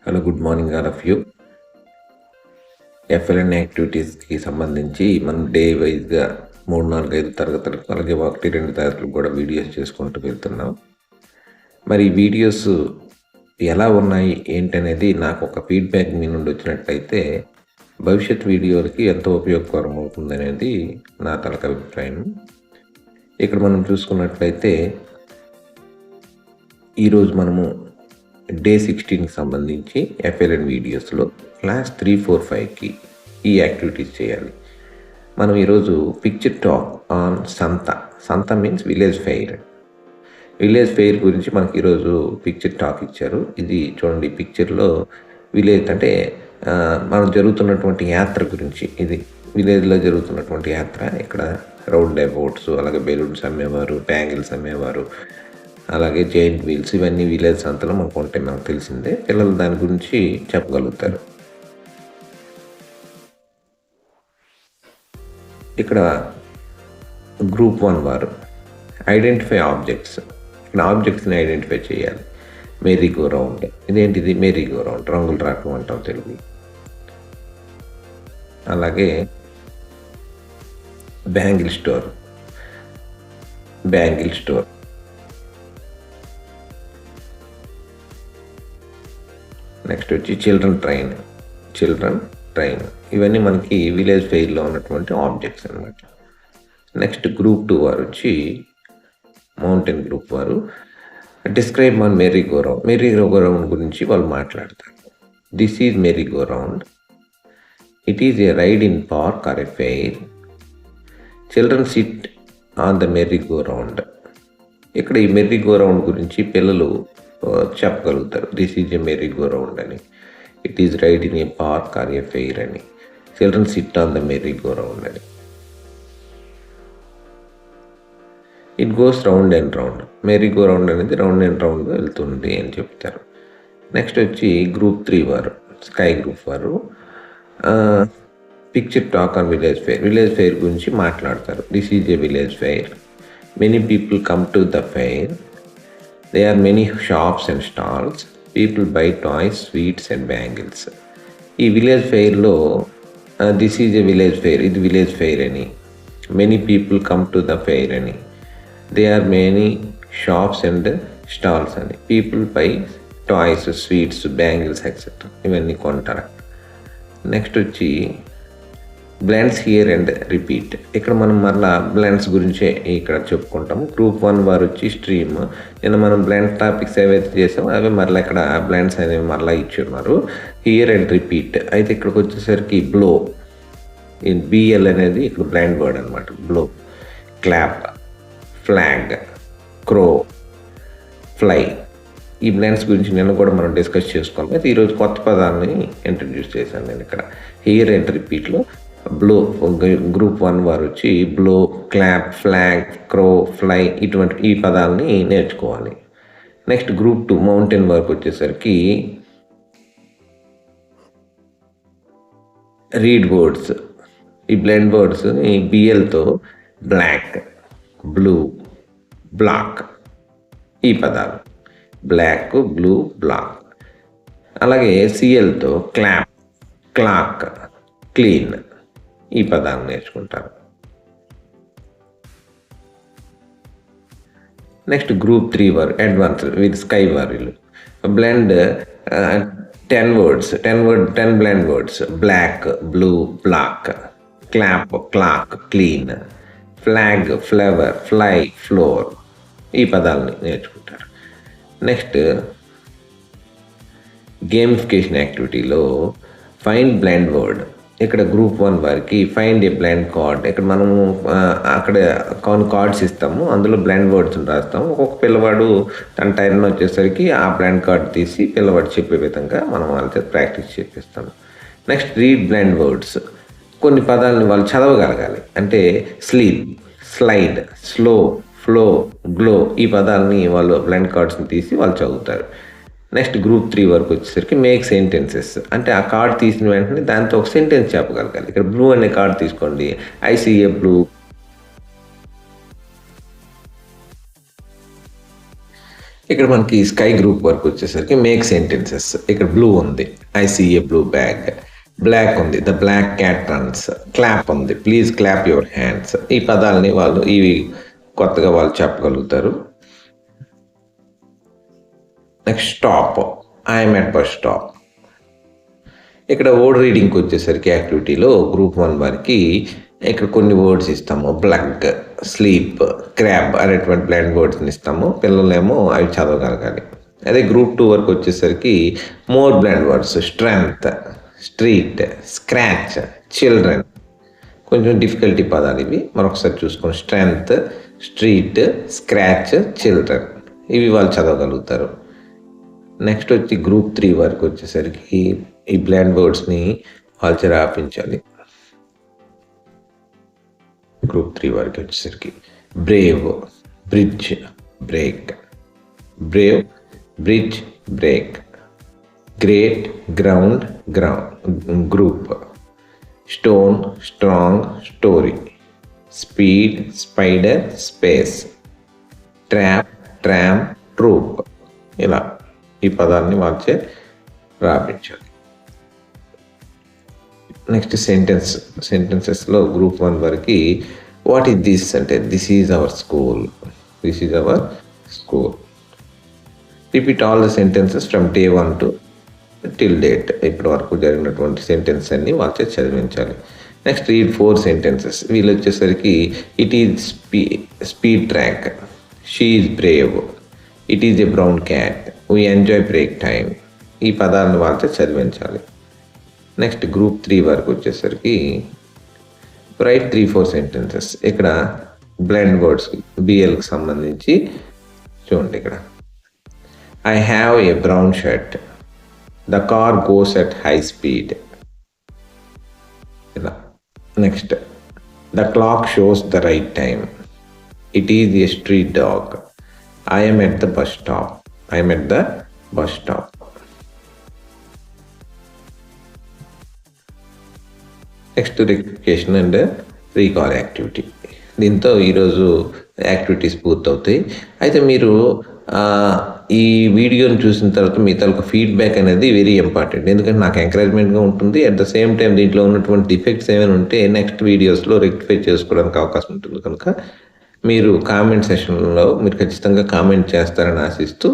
Hello, good morning all of you. FLN యాక్టివిటీస్కి సంబంధించి మనం డే వైజ్గా 3, 4, 5 తరగతులకు అలాగే 1, 2 తరగతులకు కూడా వీడియోస్ చేసుకుంటూ వెళ్తున్నాం. మరి ఈ వీడియోస్ ఎలా ఉన్నాయి ఏంటనేది నాకు ఒక ఫీడ్బ్యాక్ మీ నుండి వచ్చినట్లయితే భవిష్యత్ వీడియోలకి ఎంతో ఉపయోగకరం అవుతుందనేది నా తలక అభిప్రాయం. ఇక్కడ మనం చూసుకున్నట్లయితే ఈరోజు మనము డే 16కి సంబంధించి ఎఫ్ఎల్ఎన్ వీడియోస్లో క్లాస్ 3, 4, 5కి ఈ యాక్టివిటీస్ చేయాలి. మనం ఈరోజు పిక్చర్ టాక్ ఆన్ సంత మీన్స్ విలేజ్ ఫెయిర్ గురించి మనకి ఈరోజు పిక్చర్ టాక్ ఇచ్చారు. ఇది చూడండి, పిక్చర్లో విలేజ్ అంటే మనం జరుగుతున్నటువంటి యాత్ర గురించి, ఇది విలేజ్లో జరుగుతున్నటువంటి యాత్ర. ఇక్కడ రౌండ్ అబౌట్స్, అలాగే బెలూన్స్ అమ్మేవారు, బ్యాంగిల్స్ అమ్మేవారు, అలాగే జైంట్ వీల్స్, ఇవన్నీ విలేజ్ సంతలో మనకు ఉంటాయి, మనకు తెలిసిందే. పిల్లలు దాని గురించి చెప్పగలుగుతారు. ఇక్కడ గ్రూప్ 1 వారు ఐడెంటిఫై ఆబ్జెక్ట్స్, ఇక్కడ ఆబ్జెక్ట్స్ని ఐడెంటిఫై చేయాలి. మేరీ గో రౌండ్, ఇదేంటిది? మేరీ గో రౌండ్, రంగులు రాకం అంటాం తెలుగు. అలాగే బ్యాంగిల్ స్టోర్. నెక్స్ట్ వచ్చి చిల్డ్రన్ ట్రైన్. ఇవన్నీ మనకి విలేజ్ ఫెయిర్లో ఉన్నటువంటి ఆబ్జెక్ట్స్ అన్నమాట. నెక్స్ట్ గ్రూప్ 2 వారు వచ్చి మౌంటైన్ గ్రూప్ వారు describe on merry go round గురించి వాళ్ళు మాట్లాడతారు. This is merry go round. It is a ride in park or a fair. Children sit on the merry go round. ఇక్కడ ఈ merry go round గురించి పిల్లలు చెప్పగలుగుతారు. This is a merry go round అని, it is ride in a park or a fair అని, children sit on the merry go round అని. It goes round and round. Merry go round అనేది round and round వెళ్తుంది అని చెప్తారు. Next వచ్చి group 3 వారు, sky group వారు picture talk on village fair గురించి మాట్లాడతారు. This is a village fair. Many people come to the fair. There are many shops and stalls. People buy toys, sweets and bangles. ఈ village ఫెయిర్లో this is a village fair, ఇది village fair అని. Many people come to the fair అని. There are many shops and stalls అని. People buy toys, sweets, bangles etcetera, ఇవన్నీ కొంటారు. Next వచ్చి బ్లాండ్స్ here and repeat. ఇక్కడ మనం మరలా బ్లాండ్స్ గురించే ఇక్కడ చెప్పుకుంటాము. గ్రూప్ 1 వారు వచ్చి స్ట్రీమ్. నిన్న మనం బ్లాండ్ టాపిక్స్ ఏవైతే చేసామో అవి మరలా ఇక్కడ బ్లాండ్స్ అనేవి మరలా ఇచ్చున్నారు. Hear and repeat. అయితే ఇక్కడికి వచ్చేసరికి బ్లో, బిఎల్ అనేది ఇక్కడ బ్లాండ్ వర్డ్ అనమాట. Blow, clap, flag, crow, fly. ఈ బ్లాండ్స్ గురించి నిన్న కూడా మనం డిస్కస్ చేసుకోవాలి. అయితే ఈరోజు కొత్త పదాన్ని ఇంట్రడ్యూస్ చేశాను నేను ఇక్కడ. హియర్ అండ్ రిపీట్లో బ్లో, గ్రూప్ 1 వారు వచ్చి blow, clap, flag, crow, fly, ఇటువంటి ఈ పదాలని నేర్చుకోవాలి. నెక్స్ట్ గ్రూప్ 2 మౌంటైన్ వరకు వచ్చేసరికి రీడ్ వర్డ్స్. ఈ బ్లెండ్ వర్డ్స్ ఈ బిఎల్తో బ్లాక్, బ్లూ, బ్లాక్, ఈ పదాలు బ్లాక్, బ్లూ, బ్లాక్. అలాగే సిఎల్తో క్లాప్, క్లాక్, క్లీన్, ఈ పదాలను నేర్చుకుంటారు. నెక్స్ట్ గ్రూప్ 3 వారు అడ్వాన్స్డ్ విత్ స్కై వారు blend 10 words, 10 blend words. Black, blue, block, clap, clock, clean, flag, flower, fly, floor, ఈ పదాలని నేర్చుకుంటారు. నెక్స్ట్ గేమిఫికేషన్ యాక్టివిటీలో ఫైండ్ బ్లెండ్ వర్డ్. ఇక్కడ గ్రూప్ 1 వారికి ఫైండ్ ఏ బ్లెండ్ కార్డ్. ఇక్కడ మనము అక్కడ కొన్ని కార్డ్స్ ఇస్తాము, అందులో బ్లెండ్ వర్డ్స్ రాస్తాము. ఒక్కొక్క పిల్లవాడు తన టైం వచ్చేసరికి ఆ బ్లెండ్ కార్డ్ తీసి పిల్లవాడు చెప్పే విధంగా మనం వాళ్ళతో ప్రాక్టీస్ చేపిస్తాము. Next read blend words. కొన్ని పదాలని వాళ్ళు చదవగలగాలి. అంటే sleep, slide, slow, flow, glow, ఈ పదాలని వాళ్ళు బ్లెండ్ కార్డ్స్ని తీసి వాళ్ళు చదువుతారు. నెక్స్ట్ గ్రూప్ 3 వరకు వచ్చేసరికి మేక్ సెంటెన్సెస్. అంటే ఆ కార్డ్ తీసిన వెంటనే దాంతో ఒక సెంటెన్స్ చెప్పగలగాలి. ఇక్కడ బ్లూ అనే కార్డ్ తీసుకోండి. ఐ సీ ఏ బ్లూ, ఇక్కడ మనకి స్కై గ్రూప్ వరకు వచ్చేసరికి మేక్ సెంటెన్సెస్. ఇక్కడ బ్లూ ఉంది, I see a blue bag. Black ఉంది, the black cat runs. Clap ఉంది, ప్లీజ్ క్లాప్ యువర్ హ్యాండ్స్. ఈ పదాలని వాళ్ళు ఇవి కొత్తగా వాళ్ళు చెప్పగలుగుతారు. Next stop, I'm at bus stop. ఇక్కడ వర్డ్ రీడింగ్కి వచ్చేసరికి యాక్టివిటీలో గ్రూప్ 1 వారికి ఇక్కడ కొన్ని వర్డ్స్ ఇస్తాము. ప్లగ్, స్లీప్, క్రాబ్ అనేటువంటి బ్లాండ్ వర్డ్స్ని ఇస్తాము. పిల్లలేమో అవి చదవగలగాలి. అదే గ్రూప్ 2 వరకు వచ్చేసరికి more blend words. Strength, street, scratch, children. కొంచెం డిఫికల్టీ పదాలు ఇవి. మరొకసారి చూసుకోండి. Strength, street, scratch, children. ఇవి వాళ్ళు చదవగలుగుతారు. నెక్స్ట్ వచ్చి గ్రూప్ 3 వరకు వచ్చేసరికి ఈ బ్లాండ్ వర్డ్స్ని వాళ్ళు రాపించాలి. గ్రూప్ 3 వరకు వచ్చేసరికి brave, bridge, break. Brave, bridge, break. Great, ground, group. Stone, strong, story. Speed, spider, space. Trap, tram, troop. ఇలా ఈ పదాన్ని మార్చే రాపించాలి. నెక్స్ట్ సెంటెన్సెస్లో గ్రూప్ 1 వరకు వాట్ ఈస్ దిస్ అంటే this is our school. This is our school. Repeat all the sentences from day 1 to till date. ఇప్పటి వరకు జరిగినటువంటి sentence అన్ని వాళ్ళతో చదివించాలి. Next read 4 sentences. వీళ్ళు వచ్చేసరికి it is speed track. She is brave. It is a brown cat. We enjoy break time. ఈ పదాలను వాళ్ళతో చదివించాలి. నెక్స్ట్ గ్రూప్ 3 వరకు వచ్చేసరికి రైట్ 3-4 సెంటెన్సెస్. ఇక్కడ బ్లాండ్ వర్డ్స్ బిఎల్కి సంబంధించి చూడండి. ఇక్కడ I have a brown shirt. The car goes at high speed. ఇలా. Next the clock shows the right time. It is a street dog. I am at the bus stop. I am at the bus stop. Next rectification and recall activity. దీంతో ఈరోజు activities పూర్తవుతాయి. అయితే మీరు ఈ వీడియోని చూసిన తర్వాత మీ తాలూకు ఫీడ్బ్యాక్ అనేది వెరీ ఇంపార్టెంట్. ఎందుకంటే నాకు ఎంకరేజ్మెంట్గా ఉంటుంది. అట్ ద సేమ్ టైం దీంట్లో ఉన్నటువంటి డిఫెక్ట్స్ ఏమైనా ఉంటే నెక్స్ట్ వీడియోస్లో రెక్టిఫై చేసుకోవడానికి అవకాశం ఉంటుంది. కనుక మీరు కామెంట్ సెషన్లో మీరు ఖచ్చితంగా కామెంట్ చేస్తారని ఆశిస్తూ